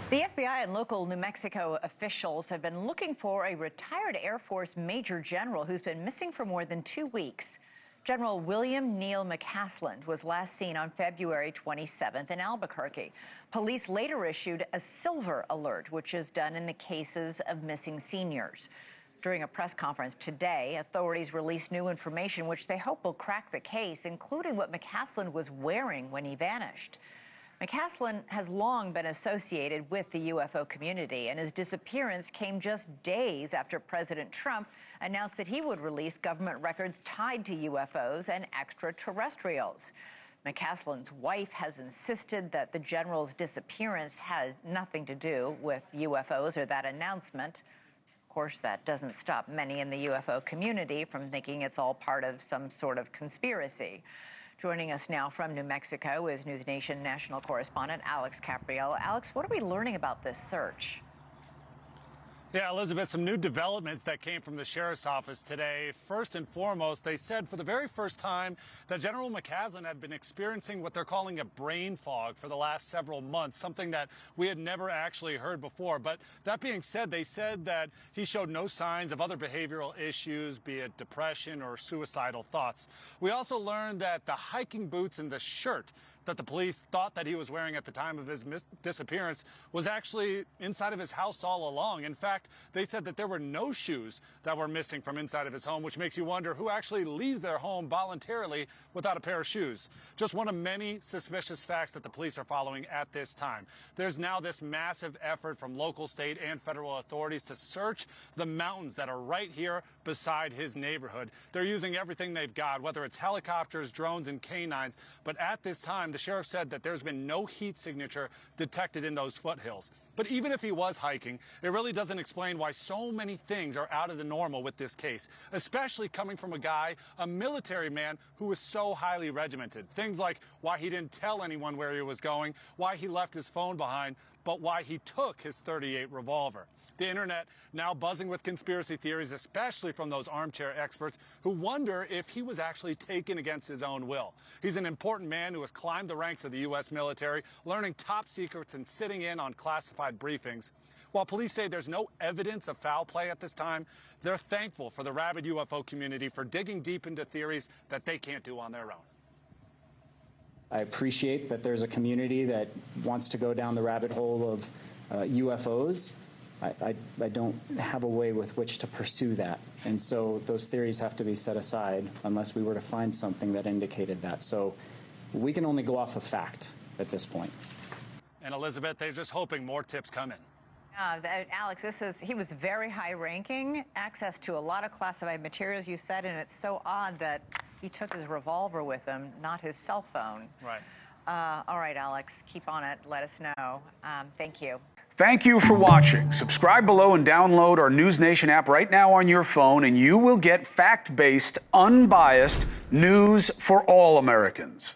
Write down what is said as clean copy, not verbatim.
The FBI and local New Mexico officials have been looking for a retired Air Force Major General who's been missing for more than 2 weeks. General William Neal McCasland was last seen on February 27th in Albuquerque. Police later issued a silver alert, which is done in the cases of missing seniors. During a press conference today, authorities released new information which they hope will crack the case, including what McCasland was wearing when he vanished. McCasland has long been associated with the UFO community, and his disappearance came just days after President Trump announced that he would release government records tied to UFOs and extraterrestrials. McCasland's wife has insisted that the general's disappearance had nothing to do with UFOs or that announcement. Of course, that doesn't stop many in the UFO community from thinking it's all part of some sort of conspiracy. Joining us now from New Mexico is NewsNation national correspondent Alex Caprariello. Alex, what are we learning about this search? Yeah, Elizabeth, some new developments that came from the sheriff's office today. First and foremost, they said for the very first time that General McCasland had been experiencing what they're calling a brain fog for the last several months, something that we had never actually heard before. But that being said, they said that he showed no signs of other behavioral issues, be it depression or suicidal thoughts. We also learned that the hiking boots and the shirt that the police thought that he was wearing at the time of his disappearance was actually inside of his house all along. In fact, they said that there were no shoes that were missing from inside of his home, which makes you wonder who actually leaves their home voluntarily without a pair of shoes. Just one of many suspicious facts that the police are following at this time. There's now this massive effort from local, state, and federal authorities to search the mountains that are right here beside his neighborhood. They're using everything they've got, whether it's helicopters, drones, and canines. But at this time, the sheriff said that there's been no heat signature detected in those foothills. But even if he was hiking, it really doesn't explain why so many things are out of the normal with this case, especially coming from a guy, a military man who was so highly regimented. Things like why he didn't tell anyone where he was going, why he left his phone behind, but why he took his .38 revolver. The internet now buzzing with conspiracy theories, especially from those armchair experts who wonder if he was actually taken against his own will. He's an important man who has climbed the ranks of the U.S. military, learning top secrets and sitting in on classified briefings. While police say there's no evidence of foul play at this time, they're thankful for the rabid UFO community for digging deep into theories that they can't do on their own. I appreciate that there's a community that wants to go down the rabbit hole of UFOs. I don't have a way with which to pursue that. And so those theories have to be set aside unless we were to find something that indicated that. So we can only go off of fact at this point. And Elizabeth, they're just hoping more tips come in. Alex, he was very high ranking, access to a lot of classified materials, you said, and it's so odd that he took his revolver with him, not his cell phone. Right. All right, Alex, keep on it. Let us know. Thank you. Thank you for watching. Subscribe below and download our NewsNation app right now on your phone, and you will get fact-based, unbiased news for all Americans.